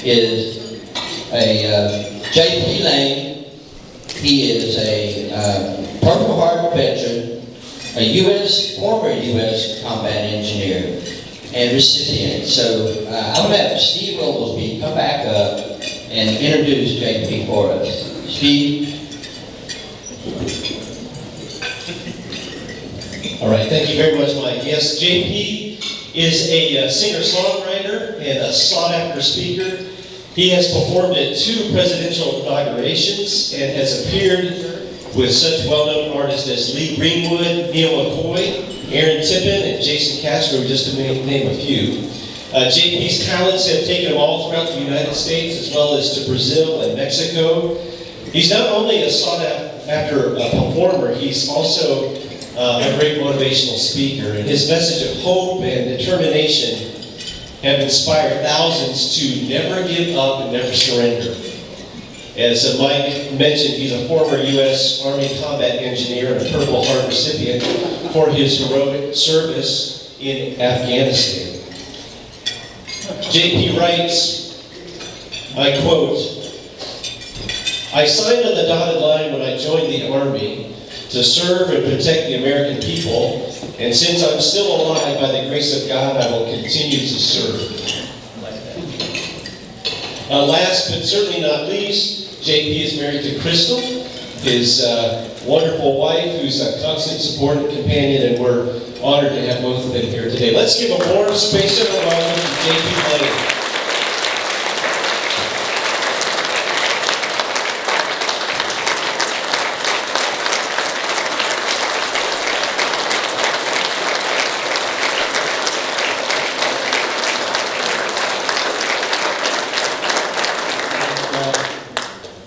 is a J.P. Lane. He is a Purple Heart veteran, a former U.S. combat engineer, and recipient. So I'm going to have Steve Oglesby come back up and introduce J.P. for us. Steve? All right, thank you very much, Mike. Yes, JP is a singer-songwriter and a sought-after speaker. He has performed at 2 presidential inaugurations and has appeared with such well-known artists as Lee Greenwood, Neil McCoy, Aaron Tippin, and Jason Castro, just to name a few. JP's talents have taken him all throughout the United States, as well as to Brazil and Mexico. He's not only a sought-after performer, he's also a great motivational speaker, and his message of hope and determination have inspired thousands to never give up and never surrender. As Mike mentioned, he's a former U.S. Army combat engineer and a Purple Heart recipient for his heroic service in Afghanistan. JP writes, I quote, "I signed on the dotted line when I joined the Army to serve and protect the American people, and since I'm still alive, by the grace of God, I will continue to serve." Last but certainly not least, JP is married to Crystal, his wonderful wife, who's a constant support and companion, and we're honored to have both of them here today. Let's give a warm space and a welcome to JP Lane.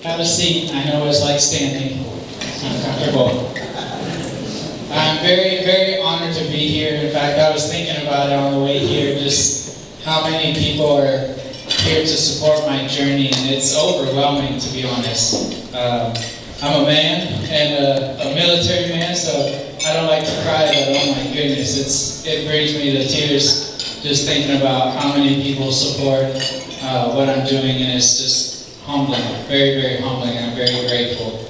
Have a seat. I know it's like standing. It's not comfortable. I'm very, very honored to be here. In fact, I was thinking about it on the way here, just how many people are here to support my journey, and it's overwhelming, to be honest. I'm a man, and a military man, so I don't like to cry, but oh my goodness, it brings me to tears just thinking about how many people support what I'm doing, and it's just humbling, very, very humbling. I'm very grateful.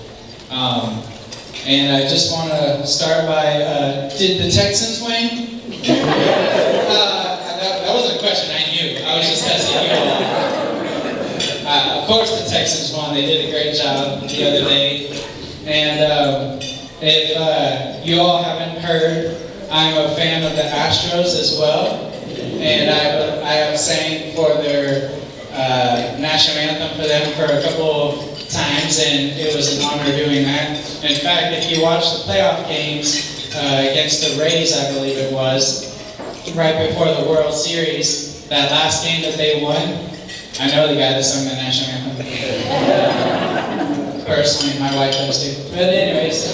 And I just want to start by, did the Texans win? That wasn't a question, I knew. I was just testing you all. Of course the Texans won. They did a great job the other day. And if you all haven't heard, I'm a fan of the Astros as well. And I have sang for their national anthem for them for a couple of times, and it was an honor doing that. In fact, if you watch the playoff games against the Rays, I believe it was, right before the World Series, that last game that they won, I know the guy that sung the national anthem. Personally, my wife does too. But anyways,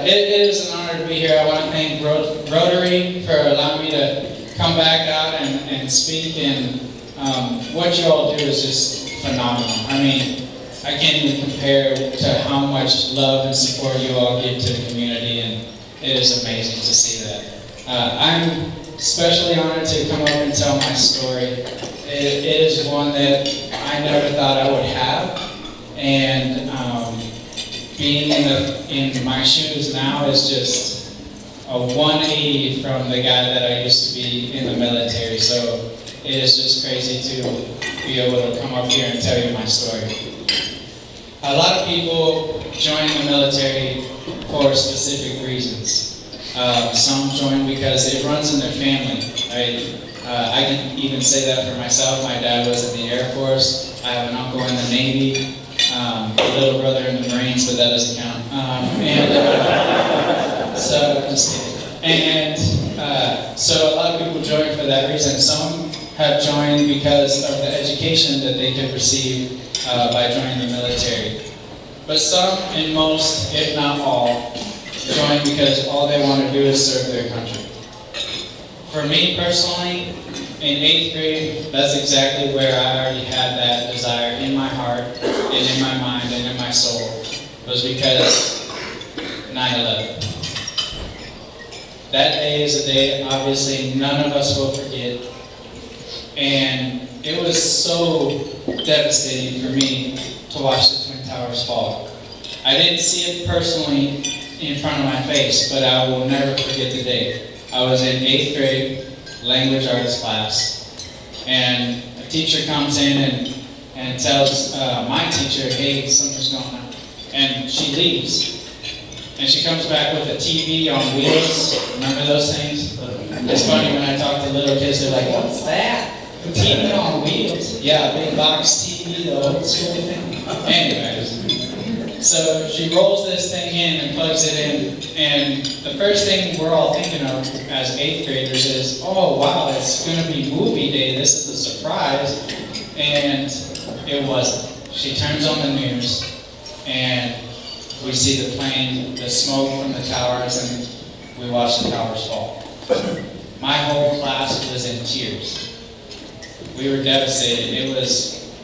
it is an honor to be here. I want to thank Rotary for allowing me to come back out and speak, and what you all do is just phenomenal. I mean, I can't even compare to how much love and support you all give to the community, and it is amazing to see that. I'm especially honored to come up and tell my story. It is one that I never thought I would have, and being in my shoes now is just a 180 from the guy that I used to be in the military. So it is just crazy to be able to come up here and tell you my story. A lot of people join the military for specific reasons. Some join because it runs in their family. I can even say that for myself. My dad was in the Air Force. I have an uncle in the Navy, a little brother in the Marines, but that doesn't count. So, just kidding. And so a lot of people join for that reason. Some have joined because of the education that they could receive by joining the military. But some, and most, if not all, join because all they want to do is serve their country. For me personally, in 8th grade, that's exactly where I already had that desire in my heart, and in my mind, and in my soul. It was because 9/11. That day is a day obviously none of us will forget. And it was so devastating for me to watch the Twin Towers fall. I didn't see it personally in front of my face, but I will never forget the day. I was in 8th grade language arts class, and a teacher comes in and tells my teacher, hey, something's going on. And she leaves. And she comes back with a TV on wheels. Remember those things? It's funny when I talk to little kids, they're like, what's that? A TV on wheels? Yeah, a big box TV, the old school thing. Anyways, so she rolls this thing in and plugs it in. And the first thing we're all thinking of as 8th graders is, oh wow, it's going to be movie day. This is a surprise. And it wasn't. She turns on the news and we see the plane, the smoke from the towers, and we watch the towers fall. My whole class was in tears. We were devastated. It was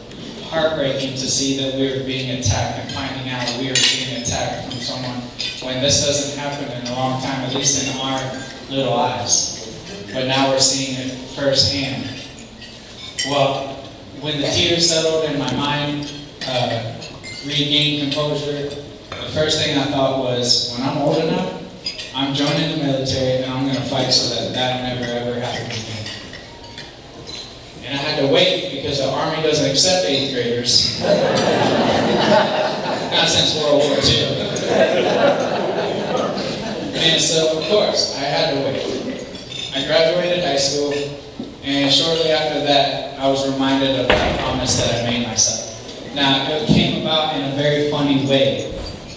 heartbreaking to see that we were being attacked and finding out we were being attacked from someone when this doesn't happen in a long time, at least in our little eyes. But now we're seeing it firsthand. Well, when the tears settled and my mind regained composure, the first thing I thought was, when I'm old enough, I'm joining the military and I'm going to fight so that that never ever happens again. And I had to wait because the Army doesn't accept 8th graders. Not since World War II. And so, of course, I had to wait. I graduated high school, and shortly after that, I was reminded of that promise that I made myself. Now, it came about in a very funny way.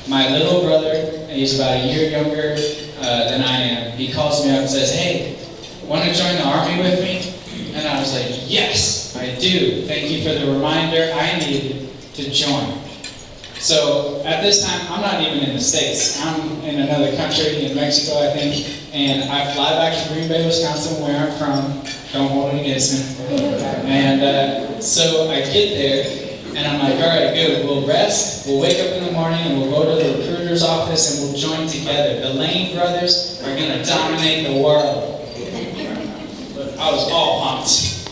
My little brother, he's about a year younger than I am, he calls me up and says, hey, want to join the Army with me? And I was like, yes, I do. Thank you for the reminder. I needed to join. So at this time, I'm not even in the States. I'm in another country, in Mexico, I think. And I fly back to Green Bay, Wisconsin, where I'm from. Don't hold it against me. And so I get there. And I'm like, all right, good, we'll rest, we'll wake up in the morning, and we'll go to the recruiter's office, and we'll join together. The Lane brothers are going to dominate the world. I was all pumped.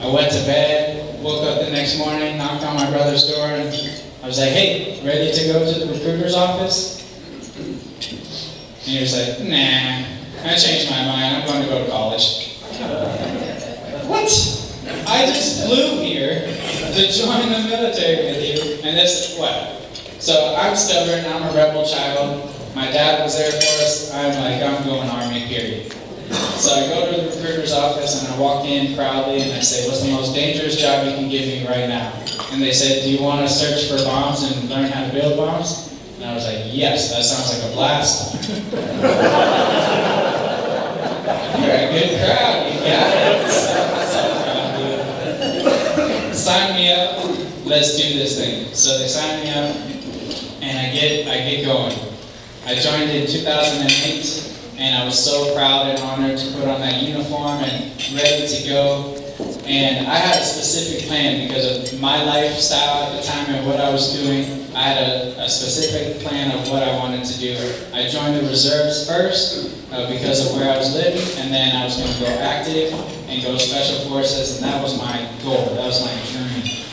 I went to bed, woke up the next morning, knocked on my brother's door, and I was like, hey, ready to go to the recruiter's office? And he was like, nah, I changed my mind, I'm going to go to college. What? I just flew here to join the military with you, and this is what? So I'm stubborn, I'm a rebel child. My dad was Air Force, I'm like, I'm going Army, period. So I go to the recruiter's office and I walk in proudly and I say, what's the most dangerous job you can give me right now? And they said, do you want to search for bombs and learn how to build bombs? And I was like, yes, that sounds like a blast. You're a good crowd, you got it. Sign me up, let's do this thing. So they signed me up, and I get going. I joined in 2008, and I was so proud and honored to put on that uniform and ready to go. And I had a specific plan because of my lifestyle at the time and what I was doing. I had a specific plan of what I wanted to do. I joined the reserves first because of where I was living, and then I was going to go active and go special forces, and that was my goal, that was my dream.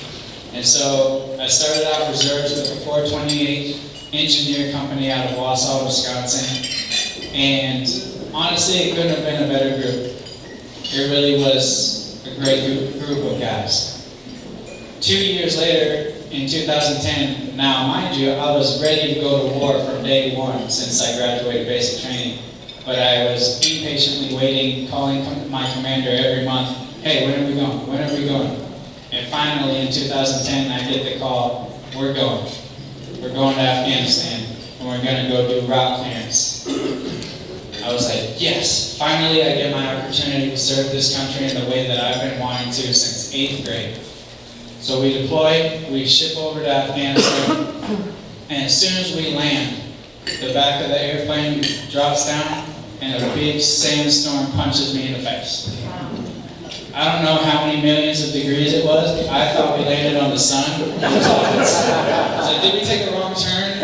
And so I started out reserves with the 428 engineer company out of Wausau, Wisconsin, and honestly, it couldn't have been a better group. It really was a great group of guys. 2 years later, in 2010, now mind you, I was ready to go to war from day one since I graduated basic training. But I was impatiently waiting, calling my commander every month, hey, when are we going? When are we going? And finally, in 2010, I get the call, we're going. We're going to Afghanistan, and we're going to go do route clearance. I was like, yes, finally I get my opportunity to serve this country in the way that I've been wanting to since 8th grade. So we deploy, we ship over to Afghanistan, and as soon as we land, the back of the airplane drops down, and a big sandstorm punches me in the face. I don't know how many millions of degrees it was. I thought we landed on the sun. So did we take a wrong turn?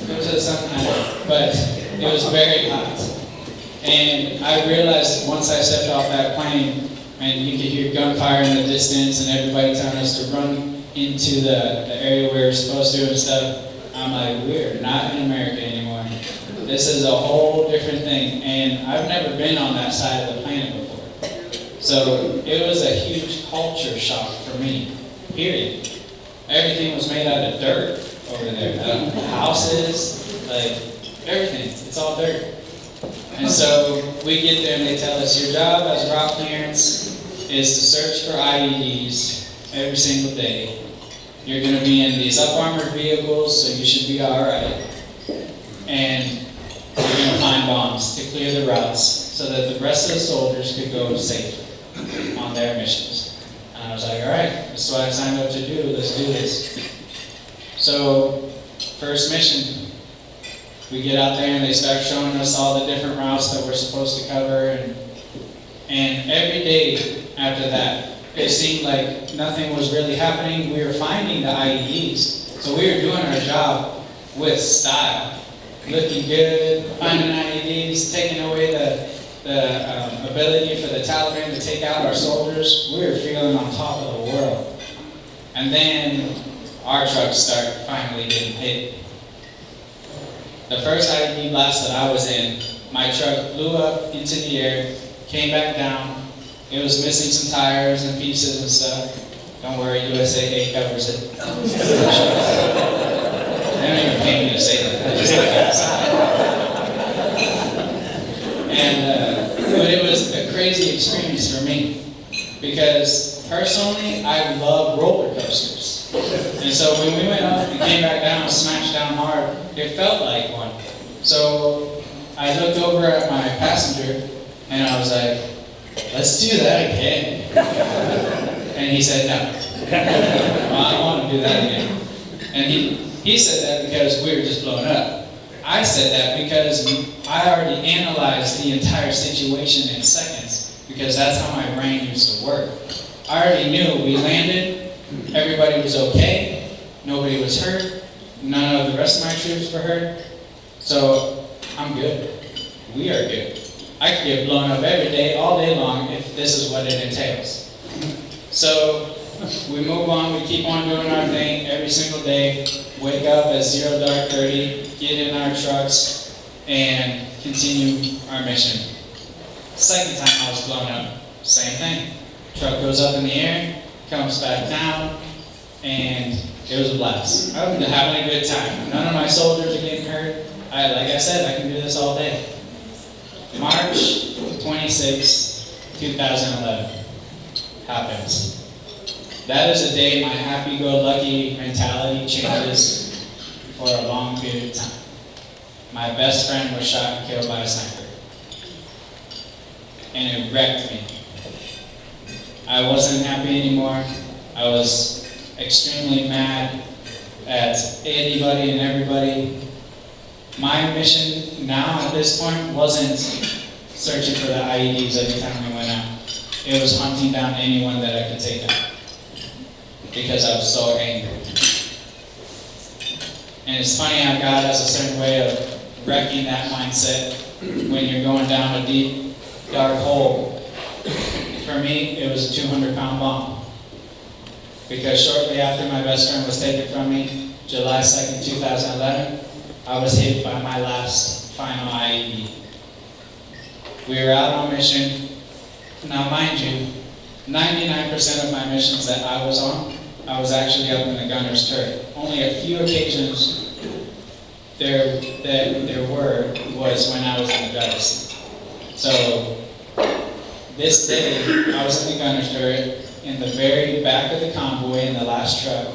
Go to the sun? But it was very hot. And I realized once I stepped off that plane and you could hear gunfire in the distance and everybody telling us to run into the area we were supposed to and stuff. I'm like, we're not in America anymore. This is a whole different thing, and I've never been on that side of the planet before. So it was a huge culture shock for me, period. Everything was made out of dirt over there. Houses, like everything, it's all dirt. And so we get there and they tell us your job as route clearance is to search for IEDs every single day. You're going to be in these up-armored vehicles, so you should be all right. And you're going to find bombs to clear the routes so that the rest of the soldiers could go safely on their missions. And I was like, all right, this is what I signed up to do. Let's do this. So, first mission, we get out there and they start showing us all the different routes that we're supposed to cover. And every day after that, it seemed like nothing was really happening. We were finding the IEDs. So we were doing our job with style, looking good, finding IEDs, taking away the ability for the Taliban to take out our soldiers. We were feeling on top of the world. And then our trucks start finally getting hit. The first IED blast that I was in, my truck blew up into the air, came back down. It was missing some tires and pieces and stuff. Don't worry, USAA covers it. They don't even pay me to say that. I just like that. But it was a crazy experience for me because personally, I love roller coasters. And so when we went up and came back down, smashed down hard, it felt like one. So I looked over at my passenger and I was like, let's do that again. And he said, no. Well, I don't want to do that again. And he said that because we were just blown up. I said that because I already analyzed the entire situation in seconds because that's how my brain used to work. I already knew we landed, everybody was okay, nobody was hurt, none of the rest of my troops were hurt. So I'm good. We are good. I could get blown up every day, all day long, if this is what it entails. So we move on, we keep on doing our thing every single day, wake up at 0 dark 30, get in our trucks, and continue our mission. Second time I was blown up, same thing. Truck goes up in the air, comes back down, and it was a blast. I was having a good time. None of my soldiers are getting hurt. Like I said, I can do this all day. March 26, 2011 happens. That is a day my happy-go-lucky mentality changes for a long period of time. My best friend was shot and killed by a sniper. And it wrecked me. I wasn't happy anymore. I was extremely mad at anybody and everybody. My mission now at this point wasn't searching for the IEDs every time we went out. It was hunting down anyone that I could take out because I was so angry. And it's funny how God has a certain way of wrecking that mindset when you're going down a deep, dark hole. For me, it was a 200-pound bomb. Because shortly after my best friend was taken from me, July 2nd, 2011, I was hit by my last final IED. We were out on mission. Now, mind you, 99% of my missions that I was on, I was actually up in the gunner's turret. Only a few occasions there was when I was in the driver's seat. So, this day, I was in the gunner's turret in the very back of the convoy in the last truck.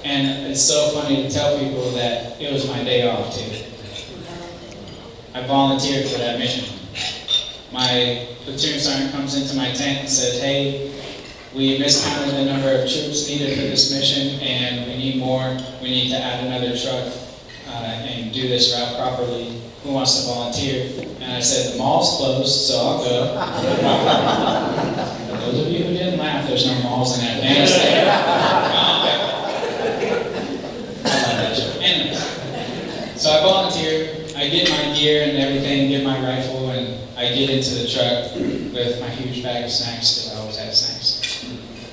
And it's so funny to tell people that it was my day off too. I volunteered for that mission. My platoon sergeant comes into my tent and says, hey, we miscounted the number of troops needed for this mission and we need more. We need to add another truck and do this route properly. Who wants to volunteer? And I said, the mall's closed, so I'll go. For those of you who didn't laugh, there's no malls in Afghanistan. Anyways, so I volunteer, I get my gear and everything, get my rifle, and I get into the truck, with my huge bag of snacks, because I always had snacks.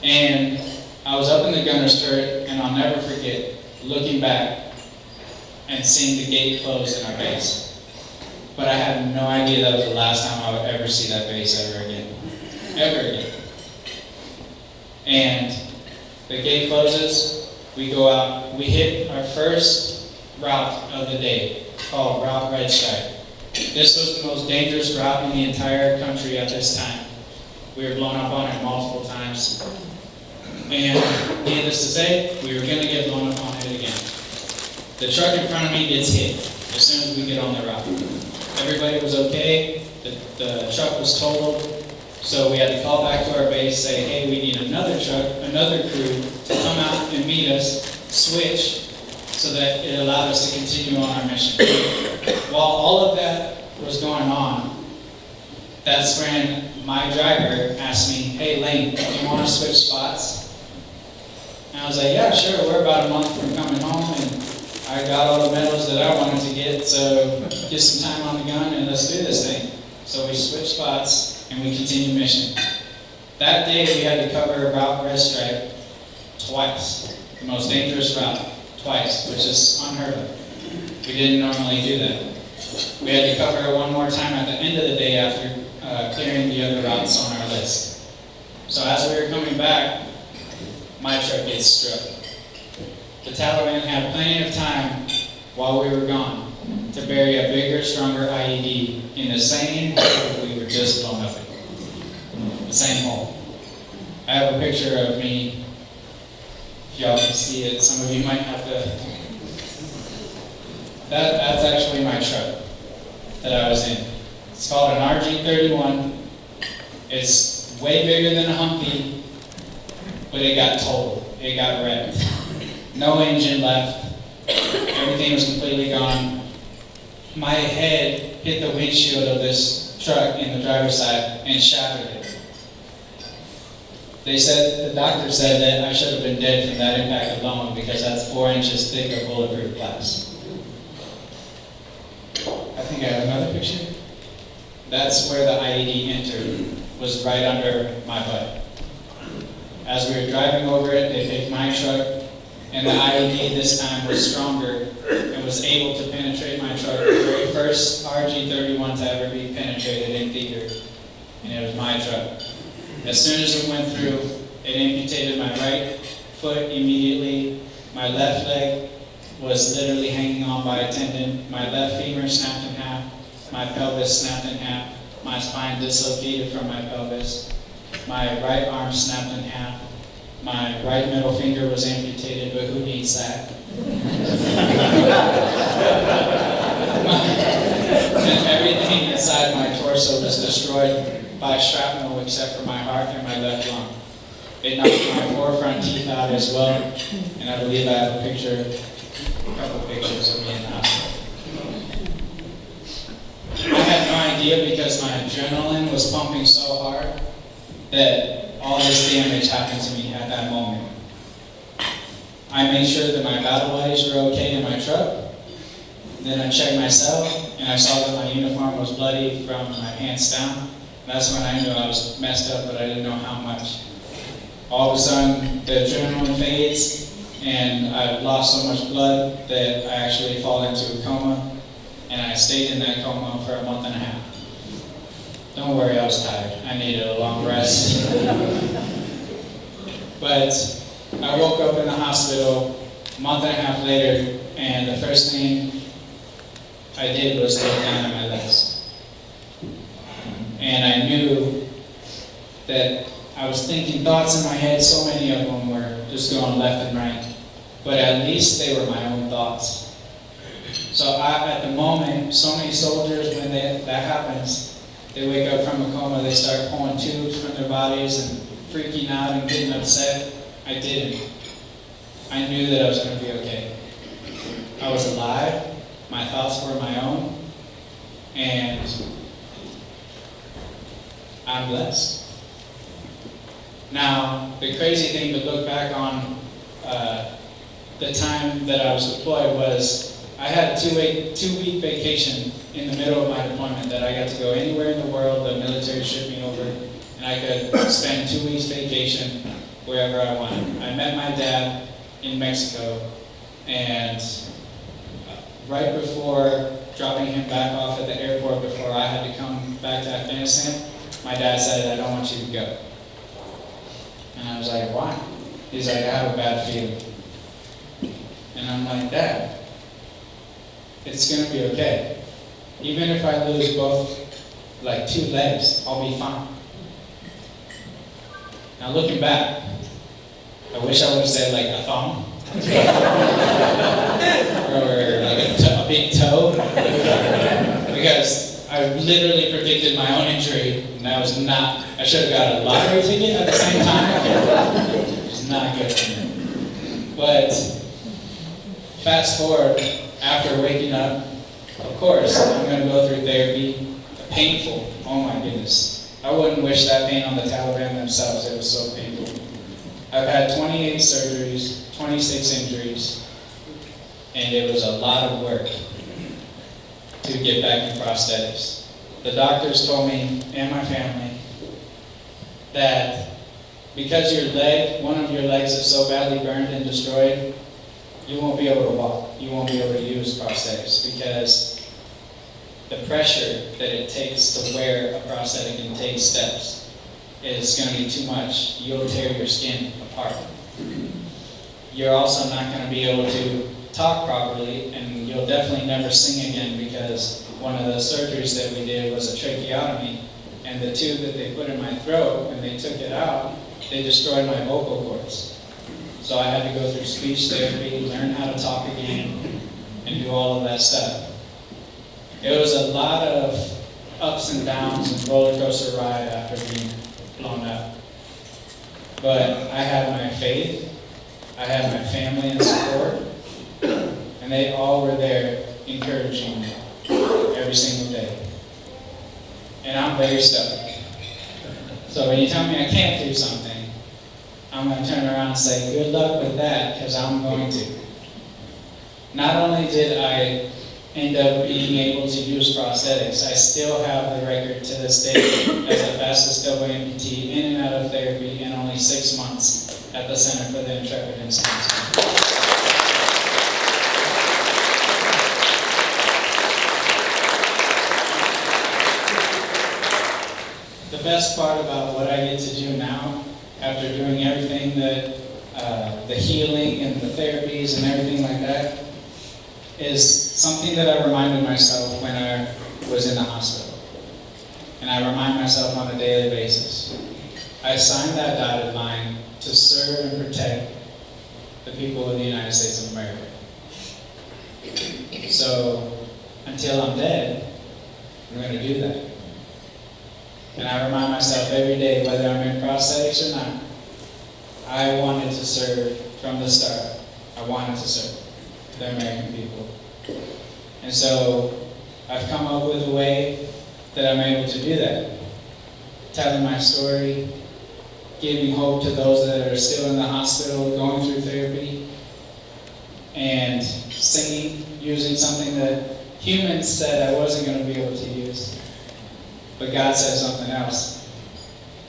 And I was up in the gunner's turret, and I'll never forget looking back and seeing the gate close in our base. But I had no idea that was the last time I would ever see that base ever again. Ever again. And the gate closes, we go out, we hit our first route of the day, called Route Red Stripe. This was the most dangerous route in the entire country at this time. We were blown up on it multiple times. And needless to say, we were going to get blown up on it again. The truck in front of me gets hit as soon as we get on the route. Everybody was okay, the truck was totaled, so we had to call back to our base, say, hey, we need another truck, another crew to come out and meet us, switch, so that it allowed us to continue on our mission. While all of that was going on, that's when my driver asked me, hey Lane, do you want to switch spots? And I was like, yeah, sure, we're about a month from coming home, and I got all the medals that I wanted to get, so get some time on the gun and let's do this thing. So we switched spots and we continued mission. That day we had to cover Route Red Stripe twice. The most dangerous route, twice, which is unheard of. We didn't normally do that. We had to cover it one more time at the end of the day after clearing the other routes on our list. So as we were coming back, my truck gets struck. The Taliban had plenty of time while we were gone to bury a bigger, stronger IED in the same hole we were just blown up in. The same hole. I have a picture of me. If y'all can see it, some of you might have to. That's actually my truck that I was in. It's called an RG-31. It's way bigger than a Humvee, but it got totaled. It got wrecked. No engine left. Everything was completely gone. My head hit the windshield of this truck in the driver's side and shattered it. The doctor said that I should have been dead from that impact alone because that's 4 inches thick of bulletproof glass. I think I have another picture. That's where the IED entered, was right under my butt. As we were driving over it, they picked my truck, and the IED this time was stronger and was able to penetrate my truck, the very first RG-31 to ever be penetrated in theater, and it was my truck. As soon as it went through, it amputated my right foot immediately. My left leg was literally hanging on by a tendon. My left femur snapped in half. My pelvis snapped in half. My spine dislocated from my pelvis. My right arm snapped in half. My right middle finger was amputated, but who needs that? And everything inside my torso was destroyed by shrapnel except for my heart and my left lung. It knocked my 4 front teeth out as well, and I believe I have a couple pictures of me in the hospital. I had no idea because my adrenaline was pumping so hard that all this damage happened to me at that moment. I made sure that my battle buddies were okay in my truck. Then I checked myself, and I saw that my uniform was bloody from my pants down. That's when I knew I was messed up, but I didn't know how much. All of a sudden, the adrenaline fades, and I've lost so much blood that I actually fall into a coma, and I stayed in that coma for a month and a half. Don't worry, I was tired. I needed a long rest. But I woke up in the hospital a month and a half later, and the first thing I did was look down at my legs. And I knew that I was thinking thoughts in my head, so many of them were just going left and right. But at least they were my own thoughts. So at the moment, so many soldiers, when that happens, they wake up from a coma, they start pulling tubes from their bodies and freaking out and getting upset. I didn't. I knew that I was going to be okay. I was alive, my thoughts were my own, and I'm blessed. Now, the crazy thing to look back on the time that I was deployed was I had a two-week vacation in the middle of my deployment that I got to go anywhere in the world. The military shipped me over, and I could spend 2 weeks vacation wherever I wanted. I met my dad in Mexico, and right before dropping him back off at the airport before I had to come back to Afghanistan, my dad said, "I don't want you to go." And I was like, "Why?" He's like, "I have a bad feeling." And I'm like, "Dad, it's gonna be okay. Even if I lose both, like 2 legs, I'll be fine." Now looking back, I wish I would have said like a thumb. Or like a big toe. Because I literally predicted my own injury, and that was not, I should have got a lottery ticket at the same time. It was not good for me. But fast forward, after waking up, of course, I'm going to go through therapy. Painful, oh my goodness. I wouldn't wish that pain on the Taliban themselves, it was so painful. I've had 28 surgeries, 26 injuries, and it was a lot of work to get back in prosthetics. The doctors told me, and my family, that because your leg, one of your legs is so badly burned and destroyed, you won't be able to walk. You won't be able to use prosthetics because the pressure that it takes to wear a prosthetic and take steps is going to be too much. You'll tear your skin apart. You're also not going to be able to talk properly, and you'll definitely never sing again because one of the surgeries that we did was a tracheotomy, and the tube that they put in my throat, when they took it out, they destroyed my vocal cords. So I had to go through speech therapy, learn how to talk again, and do all of that stuff. It was a lot of ups and downs and roller coaster ride after being blown up. But I had my faith, I had my family and support, and they all were there encouraging me every single day. And I'm very stubborn. So when you tell me I can't do something, I'm going to turn around and say, good luck with that, because I'm going to. Not only did I end up being able to use prosthetics, I still have the record to this day as the fastest double amputee in and out of therapy in only 6 months at the Center for the Intrepid Institute. The best part about what I get to do now, after doing everything that, the healing and the therapies and everything like that, is something that I reminded myself when I was in the hospital. And I remind myself on a daily basis. I signed that dotted line to serve and protect the people of the United States of America. So, until I'm dead, I'm going to do that. And I remind myself every day, whether I'm in prosthetics or not, I wanted to serve from the start. I wanted to serve the American people. And so I've come up with a way that I'm able to do that. Telling my story, giving hope to those that are still in the hospital, going through therapy, and singing, using something that humans said I wasn't going to be able to use. But God said something else.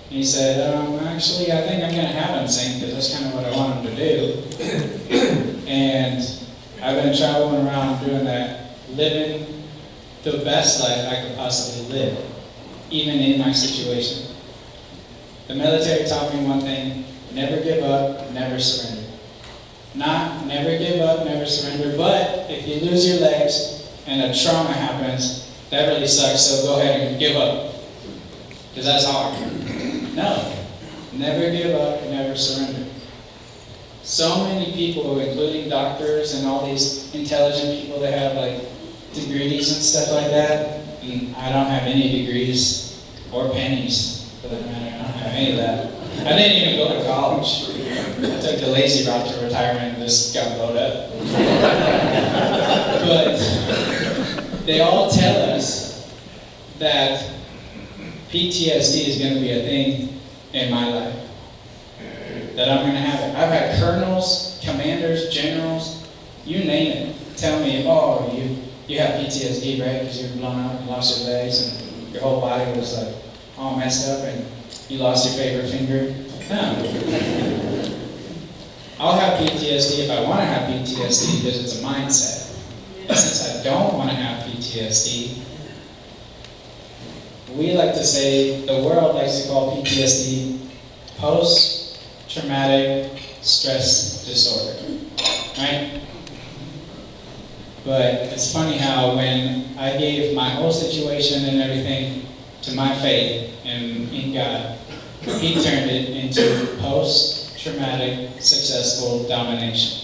And He said, actually, I think I'm going to have him sing because that's kind of what I want him to do. And I've been traveling around doing that, living the best life I could possibly live, even in my situation. The military taught me one thing: never give up, never surrender. Not never give up, never surrender, but if you lose your legs and a trauma happens, that really sucks, so go ahead and give up. Because that's hard. No. Never give up, never surrender. So many people, including doctors and all these intelligent people that have like degrees and stuff like that, and I don't have any degrees or pennies for that matter. I don't have any of that. I didn't even go to college. I took the lazy route to retirement and just got blowed up. But they all tell us that PTSD is going to be a thing in my life. That I'm going to have it. I've had colonels, commanders, generals, you name it, tell me, oh, you have PTSD, right? Because you were blown up, you lost your legs, and your whole body was like all messed up, and you lost your favorite finger. No. I'll have PTSD if I want to have PTSD because it's a mindset. And since I don't want to have PTSD, we like to say, the world likes to call PTSD post-traumatic stress disorder, right? But it's funny how when I gave my whole situation and everything to my faith in God, He turned it into post-traumatic successful domination.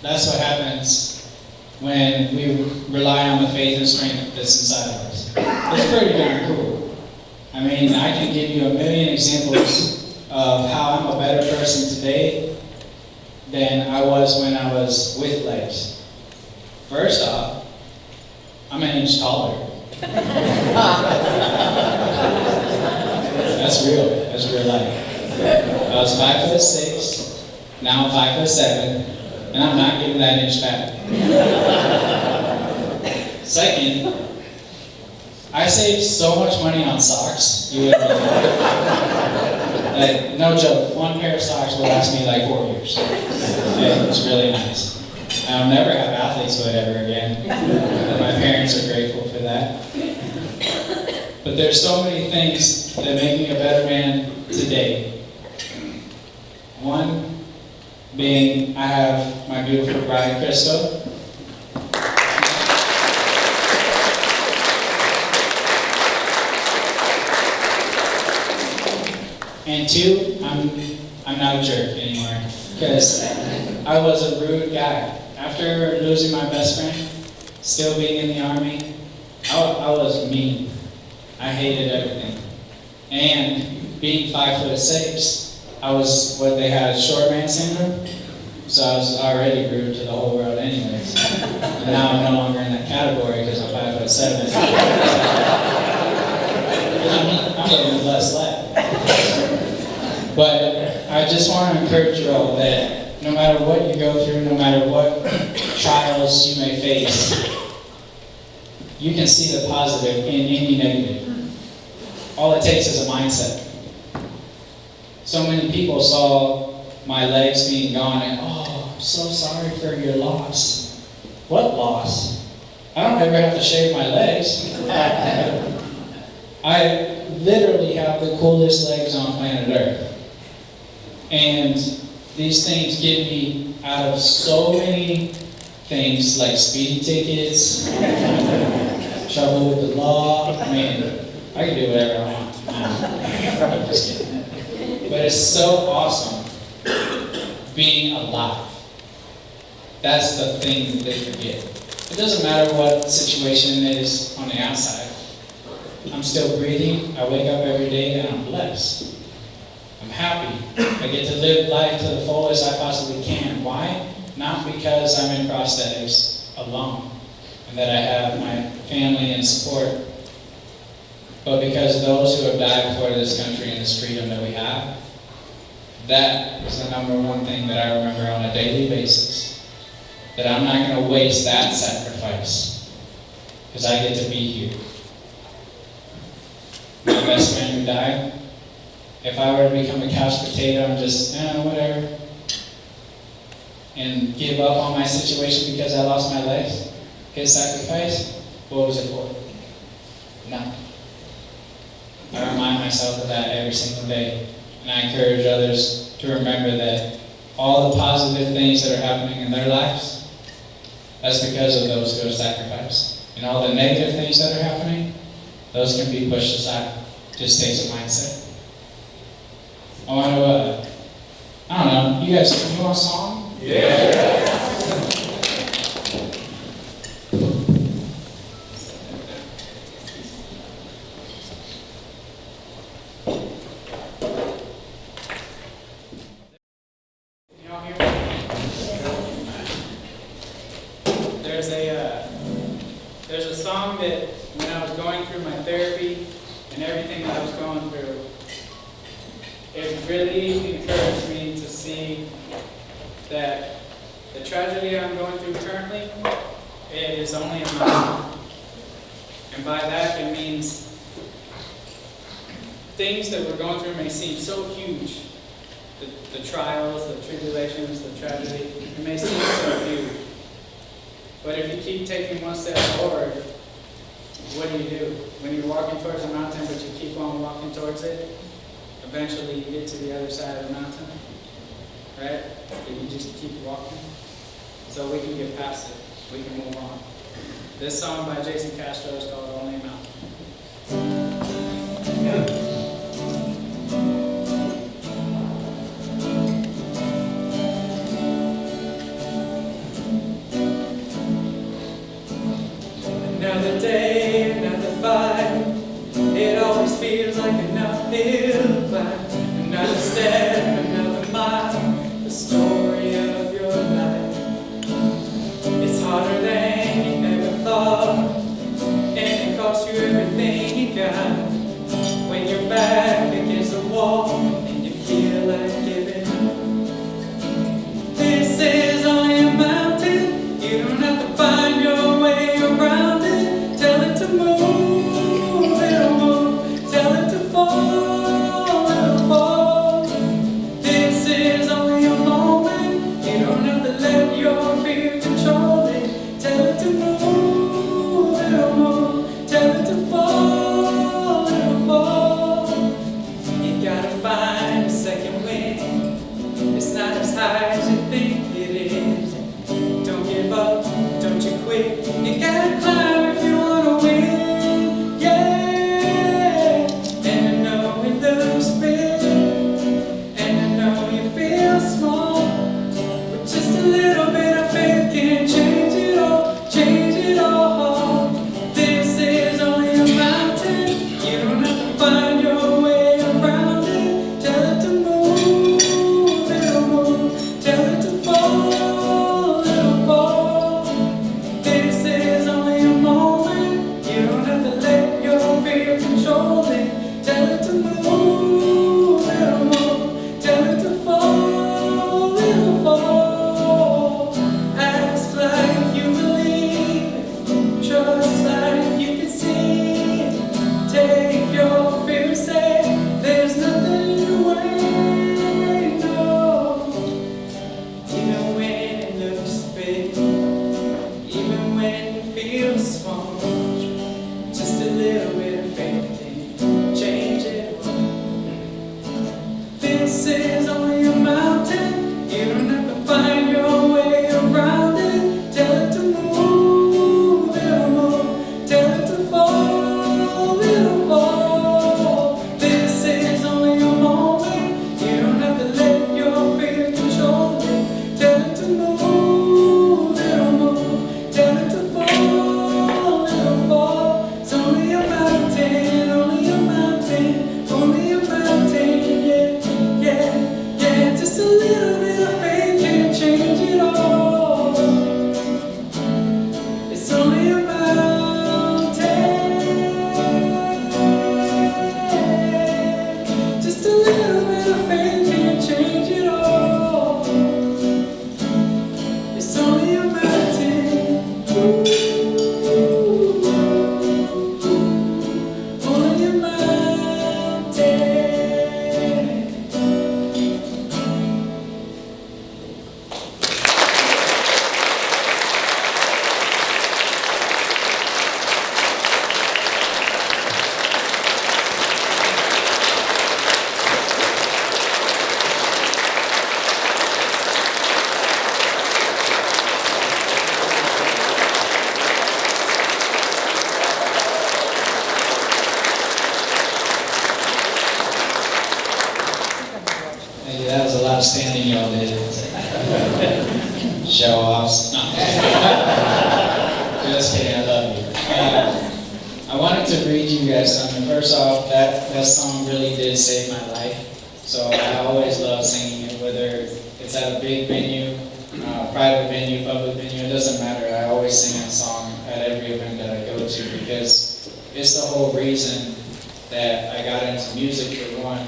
That's what happens when we rely on the faith and strength that's inside of us. It's pretty darn cool. I mean, I can give you a million examples of how I'm a better person today than I was when I was with legs. First off, I'm an inch taller. That's real. That's real life. I was 5'6", now I'm 5'7", and I'm not giving that inch back. Second, I saved so much money on socks, you wouldn't believe it. Like, no joke, one pair of socks will last me like 4 years. Yeah, it's really nice. I'll never have athlete's foot ever again. My parents are grateful for that. But there's so many things that make me a better man today. One being, I have my beautiful bride, Crystal. And two, I'm not a jerk anymore, because I was a rude guy. After losing my best friend, still being in the Army, I was mean. I hated everything. And being 5'6", I was what they had, short man syndrome. So I was already rude to the whole world anyways. And now I'm no longer in that category because I'm 5'7". I'm living less life. But I just want to encourage you all that no matter what you go through, no matter what trials you may face, you can see the positive in any negative. All it takes is a mindset. So many people saw my legs being gone and, oh, I'm so sorry for your loss. What loss? I don't ever have to shave my legs. I literally have the coolest legs on planet Earth. And these things get me out of so many things like speeding tickets, trouble with the law. I mean, I can do whatever I want. I'm just kidding. But it's so awesome being alive. That's the thing that they forget. It doesn't matter what situation it is on the outside. I'm still breathing. I wake up every day and I'm blessed. I'm happy. I get to live life to the fullest I possibly can. Why? Not because I'm in prosthetics alone and that I have my family and support, but because those who have died for this country and this freedom that we have, that is the number one thing that I remember on a daily basis. That I'm not going to waste that sacrifice because I get to be here. My best friend who died, if I were to become a couch potato and just, whatever, and give up on my situation because I lost my legs, his sacrifice, what was it for? Nothing. I remind myself of that every single day. And I encourage others to remember that all the positive things that are happening in their lives, that's because of those who have sacrificed. And all the negative things that are happening, those can be pushed aside. Just takes a mindset. I want to, I don't know, you guys, you want a song? Yeah. Y'all hear me? There's a song that when I was going through my therapy, everything that I was going through, it really encouraged me to see that the tragedy I'm going through currently, it is only a mountain. And by that, it means things that we're going through may seem so huge. The trials, the tribulations, the tragedy, it may seem so huge. But if you keep taking one step forward, what do? When you're walking towards a mountain, but you keep on walking towards it, eventually you get to the other side of the mountain, right? If you just keep walking. So we can get past it. We can move on. This song by Jason Castro is called Only a Mountain. Another day, another fight. It always feels like an uphill climb. Another step, another mile. The story of your life. It's harder than you ever thought, and it costs you everything you got. When you're back against the wall and you feel like giving up. This is only a mountain. You don't have to find your way around it. Tell it to move, it'll move. Tell it to fall, it'll fall. This is only a moment. You don't have to let your fear control it. Tell it to move, it'll move. Tell it to fall, it'll fall. You gotta find a second wind. It's not as high as you think it is. Don't give up, don't you quit. You gotta climb if you wanna win, yeah. And I know it looks big, and I know you feel small, but just a little bit of faith can change it all, change it all. This is only a mountain. You don't have to find your way around it. Tell it to move, it'll move. Tell it to fall, it'll fall. This is only a moment. You don't have to let your fear control it. Tell it to move, it'll move. Tell it to fall, it'll fall. Act like you believe it. Trust like you can see it. Take your fear, say there's nothing in the way, no. Even when it looks big, even when you feel small, just a little bit of faith can change it all. This is only a mountain. You don't have to find your way around it. Tell it to move, it'll move. Tell it to fall, it'll fall. This is only a moment. You don't have to let your fear control it. Tell it to move, it'll move. Tell it to fall, it'll fall. It's only a mountain, only a mountain, only a mountain, yeah, yeah, yeah. Just a little bit of faith can change it all. It's only a mountain, just a little bit of faith can change it all. It's only a mountain, only a mountain. Hey, that was a lot of standing y'all did. Show offs. No. Just kidding, I love you. I wanted to read you guys something. First off, that song really did save my life. So I always love singing it, whether it's at a big venue, private venue, public venue, it doesn't matter. I always sing that song at every event that I go to because it's the whole reason that I got into music for one,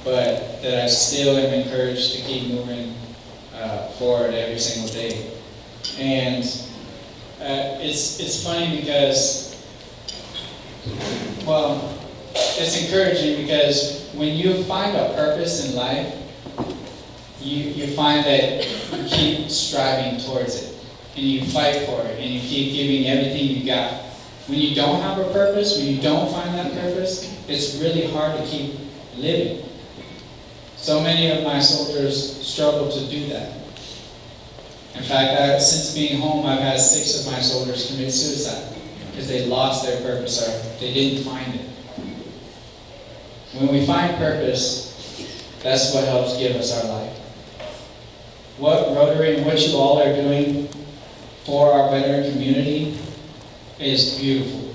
but that I still am encouraged to keep moving forward every single day. And it's funny because, well, it's encouraging because when you find a purpose in life, you find that you keep striving towards it, and you fight for it, and you keep giving everything you got. When you don't have a purpose, when you don't find that purpose, it's really hard to keep living. So many of my soldiers struggle to do that. In fact, since being home, I've had 6 of my soldiers commit suicide because they lost their purpose or they didn't find it. When we find purpose, that's what helps give us our life. What Rotary and what you all are doing for our veteran community is beautiful.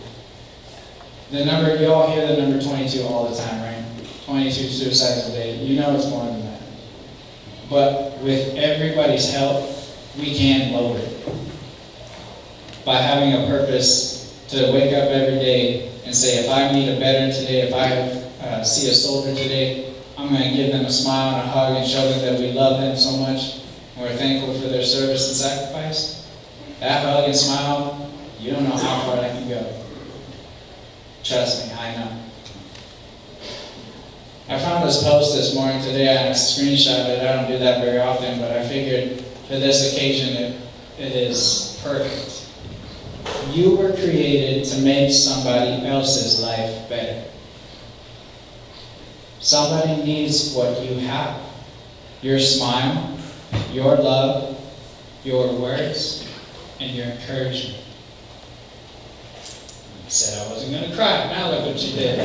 The number, you all hear the number 22 all the time, right? 22 suicides a day. You know it's more than that. But with everybody's help, we can lower it. By having a purpose to wake up every day and say, if I meet a veteran today, if I see a soldier today, I'm going to give them a smile and a hug and show them that we love them so much and we're thankful for their service and sacrifice. That hug and smile, you don't know how far that can go. Trust me, I know. I found this post this morning today. I screenshot it. I don't do that very often, but I figured for this occasion it is perfect. You were created to make somebody else's life better. Somebody needs what you have. Your smile, your love, your words, and your encouragement. I said I wasn't going to cry. Now look what you did.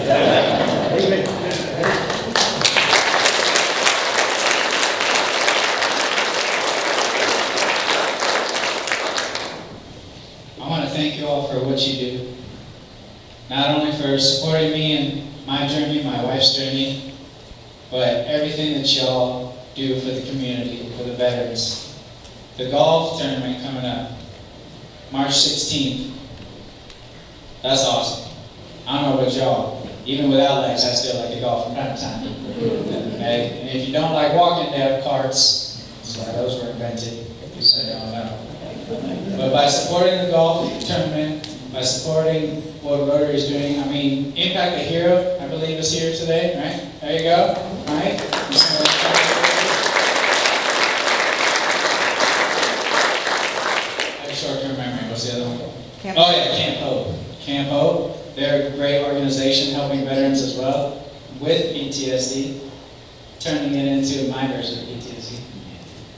I want to thank you all for what you do. Not only for supporting me in my journey, my wife's journey, but everything that y'all do for the community, for the veterans. The golf tournament coming up, March 16th. That's awesome. I don't know about y'all. Even without legs, I still like to golf from time to time. Okay? And if you don't like walking, they have carts. That's why those were invented. So you don't know. But by supporting the golf tournament, by supporting what Rotary is doing, I mean, Impact the Hero, I believe, is here today, right? There you go. All right? I have short-term memory. What's the other one? Oh yeah, Camp Hope. Camp Hope, they're a great organization helping veterans as well with PTSD, turning it into my version of PTSD,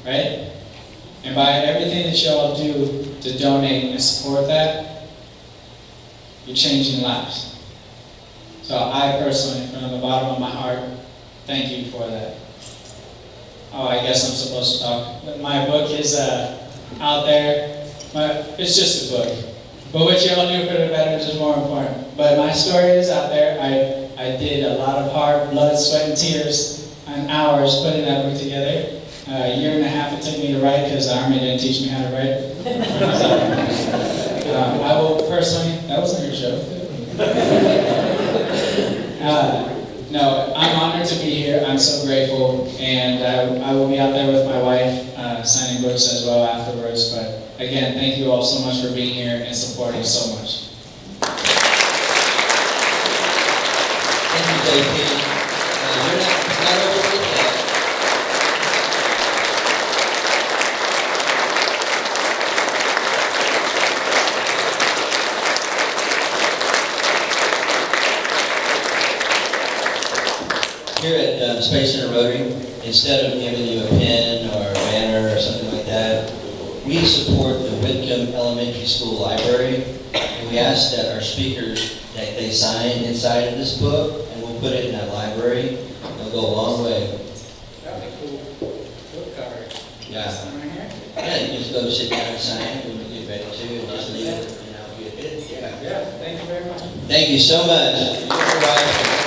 right? And by everything that y'all do to donate and support that, you're changing lives. So I personally, from the bottom of my heart, thank you for that. Oh, I guess I'm supposed to talk. My book is out there. It's just a book. But what y'all do for the veterans is more important. But my story is out there. I did a lot of hard blood, sweat, and tears and hours putting that book together. A year and a half it took me to write because the Army didn't teach me how to write. I will personally, that wasn't your show. No, I'm honored to be here. I'm so grateful. And I will be out there with my wife signing books as well afterwards. But again, thank you all so much for being here and supporting so much. Thank you, JP. You're not over with that. Here at Space Center Rotary, instead of giving you a pin or a banner or something like that, we support the Whitcomb Elementary School Library, and we ask that our speakers, that they sign inside of this book, and we'll put it in that library. It'll go a long way. That would be cool. Book cover. Yeah. Sign right here? Yeah, you can just go sit down and sign it when you get ready to, and just leave it, and I'll get it. Yeah. Yeah, thank you very much. Thank you so much. You're welcome.